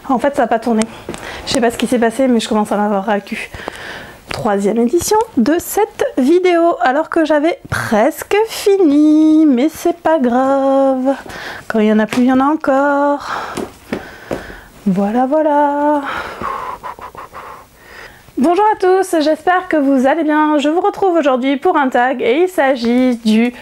En fait, ça n'a pas tourné. Je sais pas ce qui s'est passé, mais je commence à m'avoir ras le cul. 3e édition de cette vidéo, alors que j'avais presque fini, mais c'est pas grave. Quand il y en a plus, il y en a encore. Voilà, voilà. Bonjour à tous, j'espère que vous allez bien. Je vous retrouve aujourd'hui pour un tag et il s'agit du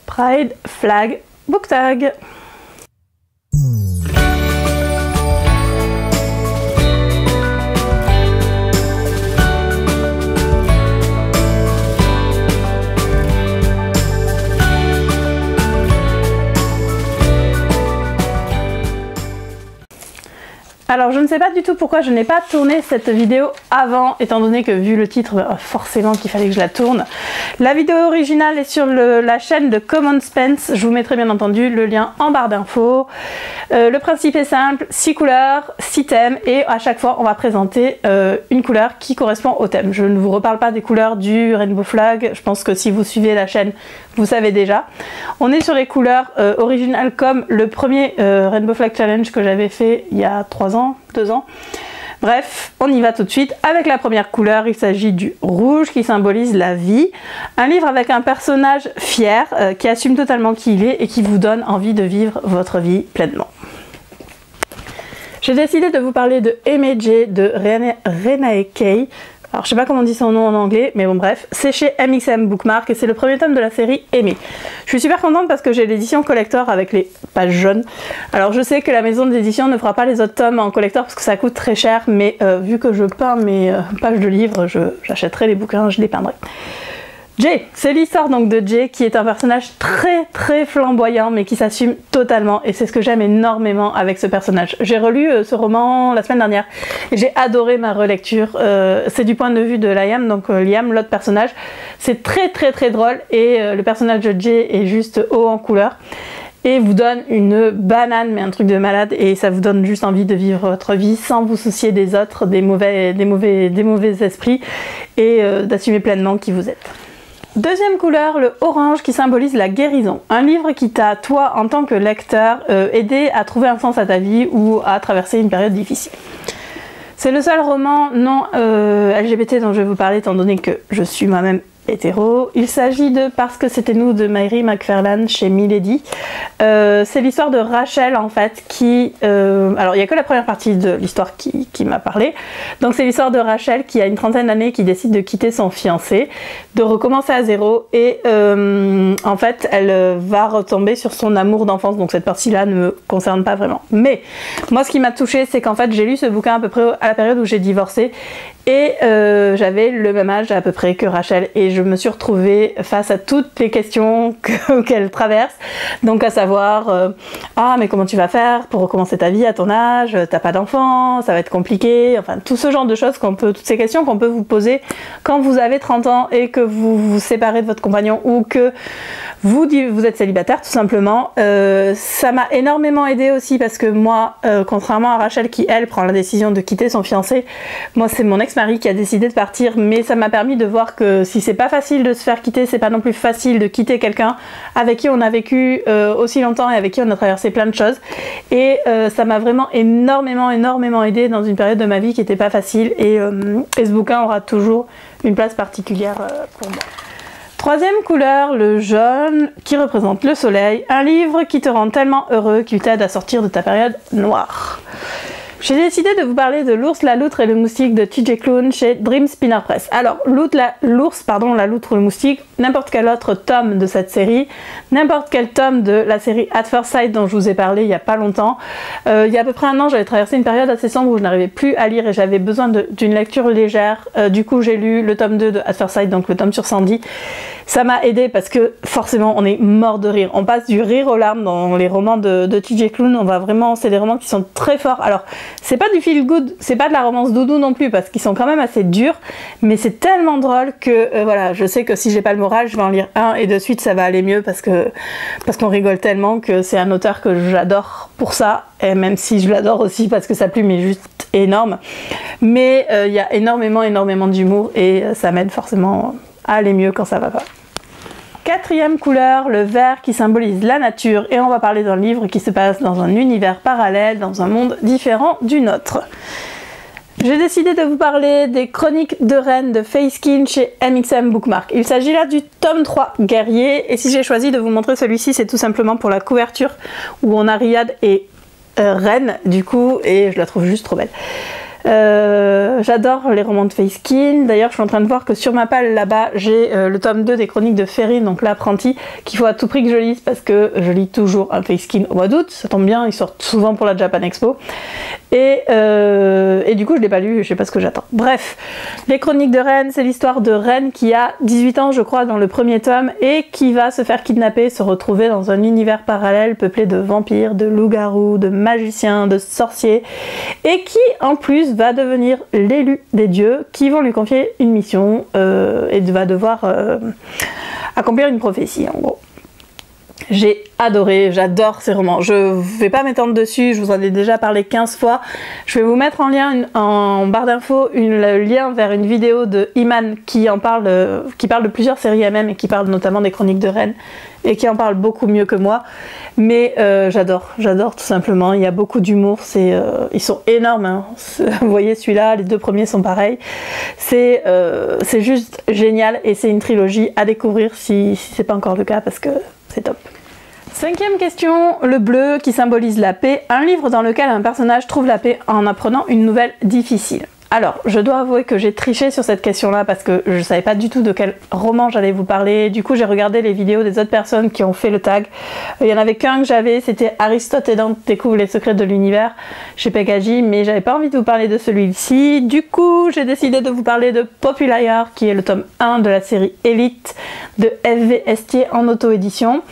Pride Flag Book Tag. Alors je ne sais pas du tout pourquoi je n'ai pas tourné cette vidéo avant, étant donné que vu le titre, forcément qu'il fallait que je la tourne. La vidéo originale est sur la chaîne de Common Spence, je vous mettrai bien entendu le lien en barre d'infos. Le principe est simple, 6 couleurs, 6 thèmes et à chaque fois on va présenter une couleur qui correspond au thème. Je ne vous reparle pas des couleurs du Rainbow Flag, je pense que si vous suivez la chaîne, vous savez déjà. On est sur les couleurs originales comme le premier Rainbow Flag Challenge que j'avais fait il y a 3 ans, 2 ans. Bref, on y va tout de suite avec la première couleur. Il s'agit du rouge qui symbolise la vie. Un livre avec un personnage fier qui assume totalement qui il est et qui vous donne envie de vivre votre vie pleinement. J'ai décidé de vous parler de MJ de Renae Kay. Alors je sais pas comment on dit son nom en anglais, mais bon bref, c'est chez MXM Bookmark et c'est le premier tome de la série Aimé. Je suis super contente parce que j'ai l'édition collector avec les pages jaunes. Alors je sais que la maison d'édition ne fera pas les autres tomes en collector parce que ça coûte très cher, mais vu que je peins mes pages de livres, j'achèterai les bouquins, je les peindrai. Jay, c'est l'histoire donc de Jay qui est un personnage très flamboyant mais qui s'assume totalement et c'est ce que j'aime énormément avec ce personnage. J'ai relu ce roman la semaine dernière et j'ai adoré ma relecture. C'est du point de vue de Liam, donc Liam, l'autre personnage. C'est très drôle et le personnage de Jay est juste haut en couleur et vous donne une banane, mais un truc de malade, et ça vous donne juste envie de vivre votre vie sans vous soucier des autres, des mauvais esprits et d'assumer pleinement qui vous êtes. Deuxième couleur, le orange qui symbolise la guérison. Un livre qui t'a, toi, en tant que lecteur, aidé à trouver un sens à ta vie ou à traverser une période difficile. C'est le seul roman non LGBT dont je vais vous parler, étant donné que je suis moi-même hétéro. Il s'agit de Parce que c'était nous de Mary McFarlane chez Milady. C'est l'histoire de Rachel en fait qui... alors il n'y a que la première partie de l'histoire qui m'a parlé. Donc c'est l'histoire de Rachel qui a une trentaine d'années qui décide de quitter son fiancé, de recommencer à zéro et en fait elle va retomber sur son amour d'enfance. Donc cette partie-là ne me concerne pas vraiment. Mais moi ce qui m'a touchée c'est qu'en fait j'ai lu ce bouquin à peu près à la période où j'ai divorcé et j'avais le même âge à peu près que Rachel et je me suis retrouvée face à toutes les questions qu'elle traverse, donc à savoir ah mais comment tu vas faire pour recommencer ta vie à ton âge, t'as pas d'enfant, ça va être compliqué, enfin tout ce genre de choses toutes ces questions qu'on peut vous poser quand vous avez 30 ans et que vous vous séparez de votre compagnon ou que vous êtes célibataire tout simplement. Ça m'a énormément aidée aussi parce que moi, contrairement à Rachel qui elle prend la décision de quitter son fiancé, moi c'est mon ex-mari qui a décidé de partir, mais ça m'a permis de voir que si c'est pas facile de se faire quitter, c'est pas non plus facile de quitter quelqu'un avec qui on a vécu aussi longtemps et avec qui on a traversé plein de choses et ça m'a vraiment énormément aidée dans une période de ma vie qui était pas facile et ce bouquin aura toujours une place particulière pour moi. Troisième couleur, le jaune qui représente le soleil, un livre qui te rend tellement heureux qu'il t'aide à sortir de ta période noire. J'ai décidé de vous parler de L'ours, la loutre et le moustique de TJ Klune chez Dream Spinner Press. Alors, l'ours, la loutre ou le moustique, n'importe quel autre tome de cette série, n'importe quel tome de la série At First Sight dont je vous ai parlé il y a pas longtemps. Il y a à peu près un an, j'avais traversé une période assez sombre où je n'arrivais plus à lire et j'avais besoin d'une lecture légère. Du coup, j'ai lu le tome 2 de At First Sight, donc le tome sur Sandy. Ça m'a aidé parce que forcément, on est mort de rire. On passe du rire aux larmes dans les romans de TJ Klune. On va vraiment, c'est des romans qui sont très forts. Alors, c'est pas du feel good, c'est pas de la romance doudou non plus parce qu'ils sont quand même assez durs, mais c'est tellement drôle que voilà, je sais que si j'ai pas le moral, je vais en lire un et de suite ça va aller mieux parce qu'on rigole tellement que c'est un auteur que j'adore pour ça, et même si je l'adore aussi parce que sa plume est juste énorme. Mais il y a énormément d'humour et ça m'aide forcément à aller mieux quand ça va pas. 4e couleur, le vert qui symbolise la nature, et on va parler d'un livre qui se passe dans un univers parallèle, dans un monde différent du nôtre. J'ai décidé de vous parler des Chroniques de Rennes de Fayskin chez MXM Bookmark. Il s'agit là du tome 3, Guerrier, et si j'ai choisi de vous montrer celui-ci, c'est tout simplement pour la couverture où on a Riyad et Rennes, du coup, et je la trouve juste trop belle. J'adore les romans de Fayskin. D'ailleurs, je suis en train de voir que sur ma palle là-bas, j'ai le tome 2 des Chroniques de Ferin, donc l'apprenti, qu'il faut à tout prix que je lise parce que je lis toujours un Fayskin au mois d'août. Ça tombe bien, ils sortent souvent pour la Japan Expo. Et du coup, je l'ai pas lu, je sais pas ce que j'attends. Bref, les Chroniques de Rennes, c'est l'histoire de Rennes qui a 18 ans, je crois, dans le premier tome, et qui va se faire kidnapper, se retrouver dans un univers parallèle peuplé de vampires, de loups-garous, de magiciens, de sorciers, et qui, en plus, va devenir l'élu des dieux qui vont lui confier une mission et va devoir accomplir une prophétie, en gros. J'ai adoré, j'adore ces romans. Je vais pas m'étendre dessus, je vous en ai déjà parlé 15 fois. Je vais vous mettre en lien, en barre d'infos, le lien vers une vidéo de Iman qui parle de plusieurs séries MM et qui parle notamment des Chroniques de Rennes et qui en parle beaucoup mieux que moi. Mais j'adore tout simplement. Il y a beaucoup d'humour, ils sont énormes, hein. Vous voyez celui-là, les deux premiers sont pareils. C'est juste génial et c'est une trilogie à découvrir si c'est pas encore le cas parce que c'est top. 5e question, le bleu qui symbolise la paix, un livre dans lequel un personnage trouve la paix en apprenant une nouvelle difficile. Alors, je dois avouer que j'ai triché sur cette question-là parce que je savais pas du tout de quel roman j'allais vous parler. Du coup, j'ai regardé les vidéos des autres personnes qui ont fait le tag. Il y en avait qu'un que j'avais, c'était Aristote et Dante découvrent les secrets de l'univers chez Pekaji, mais j'avais pas envie de vous parler de celui-ci. Du coup, j'ai décidé de vous parler de Populaire, qui est le tome 1 de la série Elite de F.V. Estier en auto-édition.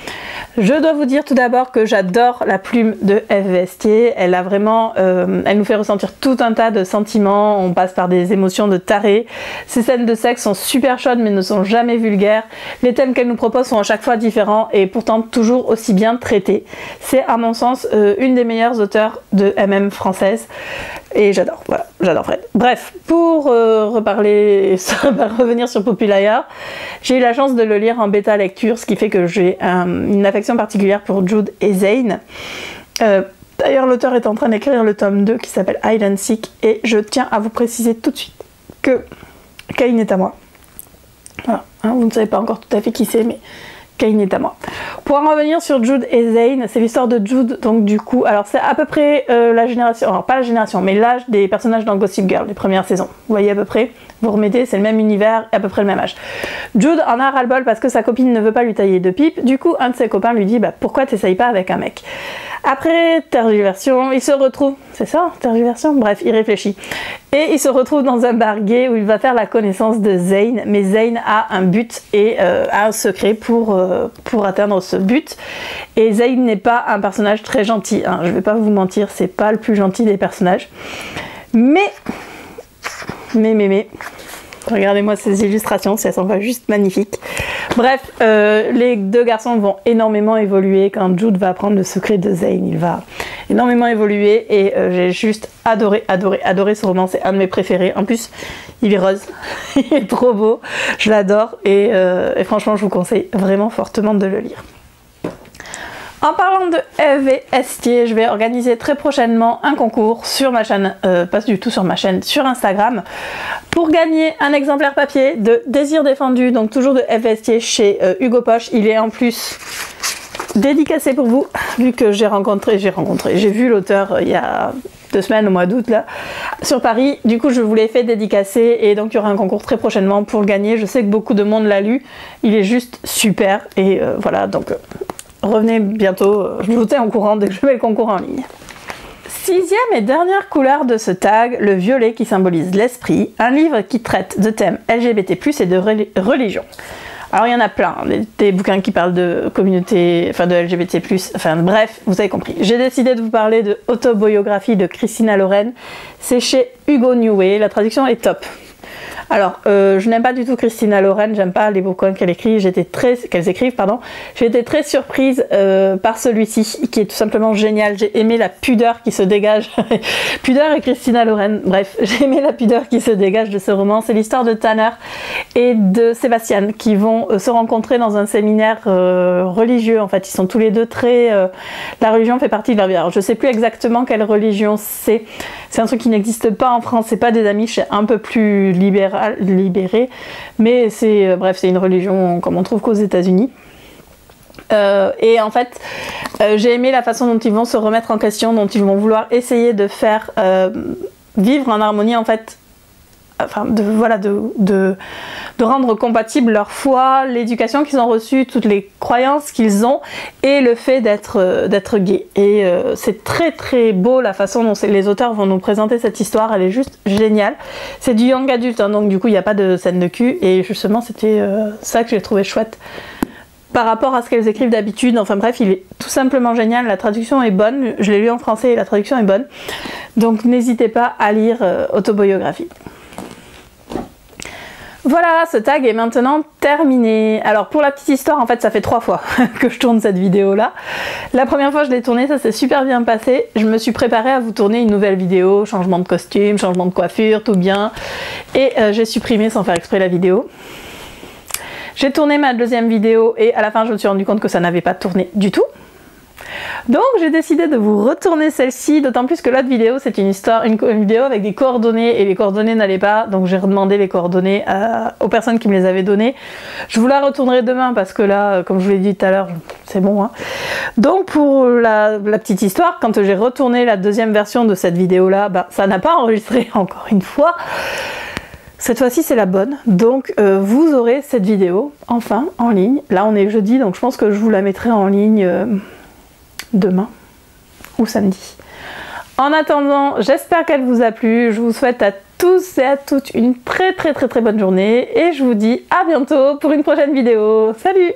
Je dois vous dire tout d'abord que j'adore la plume de F.V. Estier. Elle a vraiment, elle nous fait ressentir tout un tas de sentiments. On passe par des émotions de taré. Ces scènes de sexe sont super chaudes mais ne sont jamais vulgaires. Les thèmes qu'elle nous propose sont à chaque fois différents et pourtant toujours aussi bien traités. C'est à mon sens une des meilleures auteurs de MM française et j'adore, voilà, j'adore Fred. Bref, pour revenir sur Populaire, j'ai eu la chance de le lire en bêta lecture, ce qui fait que j'ai une affection particulière pour Jude et Zane. D'ailleurs, l'auteur est en train d'écrire le tome 2 qui s'appelle Hide and Seek et je tiens à vous préciser tout de suite que Cain est à moi. Voilà, hein, vous ne savez pas encore tout à fait qui c'est, mais Cain est à moi. Pour en revenir sur Jude et Zane, c'est l'histoire de Jude, donc du coup, alors c'est à peu près la génération, alors pas la génération, mais l'âge des personnages dans Gossip Girl, les premières saisons. Vous voyez à peu près, vous remettez, c'est le même univers, à peu près le même âge. Jude en a ras-le-bol parce que sa copine ne veut pas lui tailler de pipe, du coup un de ses copains lui dit bah, pourquoi t'essayes pas avec un mec. Après tergiversion, il se retrouve, c'est ça, tergiversion, bref, il réfléchit. Et il se retrouve dans un bar gay où il va faire la connaissance de Zane, mais Zane a un but et a un secret pour atteindre ce but. Et Zane n'est pas un personnage très gentil, hein. Je vais pas vous mentir, c'est pas le plus gentil des personnages. Mais, regardez-moi ces illustrations, elles sont pas juste magnifiques. Bref, les deux garçons vont énormément évoluer quand Jude va apprendre le secret de Zane. Il va énormément évoluer et j'ai juste adoré ce roman. C'est un de mes préférés. En plus, il est rose. Il est trop beau. Je l'adore et franchement, je vous conseille vraiment fortement de le lire. En parlant de F.V. Estier, je vais organiser très prochainement un concours sur ma chaîne, pas du tout sur ma chaîne, sur Instagram, pour gagner un exemplaire papier de Désir défendu, donc toujours de F.V. Estier chez Hugo Poche. Il est en plus dédicacé pour vous, vu que j'ai vu l'auteur il y a 2 semaines au mois d'août là sur Paris. Du coup je vous l'ai fait dédicacer et donc il y aura un concours très prochainement pour le gagner. Je sais que beaucoup de monde l'a lu, il est juste super et voilà, donc revenez bientôt, je vous tiens au courant dès que je mets le concours en ligne. 6e et dernière couleur de ce tag, le violet qui symbolise l'esprit, un livre qui traite de thèmes LGBT+, et de religion. Alors il y en a plein, des bouquins qui parlent de communauté, enfin de LGBT+, enfin bref, vous avez compris. J'ai décidé de vous parler de Autobiographie de Christina Loren, c'est chez Hugo New Way, la traduction est top. Alors, je n'aime pas du tout Christina Lauren, j'aime pas les bouquins qu'elle écrit, qu'elles écrivent, pardon. J'ai été très surprise par celui-ci, qui est tout simplement génial. J'ai aimé la pudeur qui se dégage. Pudeur et Christina Lauren, bref, j'ai aimé la pudeur qui se dégage de ce roman. C'est l'histoire de Tanner et de Sébastien qui vont se rencontrer dans un séminaire religieux. En fait, ils sont tous les deux très... la religion fait partie de leur vie. Alors, je sais plus exactement quelle religion c'est. C'est un truc qui n'existe pas en France, c'est pas des Amish, c'est un peu plus libéré, mais c'est bref, c'est une religion comme on trouve qu'aux États-Unis. Et en fait, j'ai aimé la façon dont ils vont se remettre en question, dont ils vont vouloir essayer de faire vivre en harmonie en fait. Enfin, de rendre compatible leur foi, l'éducation qu'ils ont reçue, toutes les croyances qu'ils ont et le fait d'être gay. Et c'est très très beau la façon dont les auteurs vont nous présenter cette histoire, elle est juste géniale. C'est du young adulte, hein, donc du coup il n'y a pas de scène de cul et justement c'était ça que j'ai trouvé chouette par rapport à ce qu'elles écrivent d'habitude. Enfin bref, il est tout simplement génial, la traduction est bonne, je l'ai lu en français et la traduction est bonne. Donc n'hésitez pas à lire Autobiographie. Voilà, ce tag est maintenant terminé. Alors pour la petite histoire, en fait ça fait 3 fois que je tourne cette vidéo là. La première fois je l'ai tournée, ça s'est super bien passé. Je me suis préparée à vous tourner une nouvelle vidéo, changement de costume, changement de coiffure, tout bien. Et j'ai supprimé sans faire exprès la vidéo. J'ai tourné ma deuxième vidéo et à la fin je me suis rendu compte que ça n'avait pas tourné du tout. Donc j'ai décidé de vous retourner celle-ci, d'autant plus que l'autre vidéo c'est une vidéo avec des coordonnées et les coordonnées n'allaient pas, donc j'ai redemandé les coordonnées aux personnes qui me les avaient données. Je vous la retournerai demain parce que là, comme je vous l'ai dit tout à l'heure, c'est bon. Hein. Donc pour la petite histoire, quand j'ai retourné la deuxième version de cette vidéo là, ça n'a pas enregistré encore une fois. Cette fois-ci c'est la bonne, donc vous aurez cette vidéo enfin en ligne. Là on est jeudi, donc je pense que je vous la mettrai en ligne demain ou samedi. En attendant, j'espère qu'elle vous a plu. Je vous souhaite à tous et à toutes une très bonne journée et je vous dis à bientôt pour une prochaine vidéo. Salut!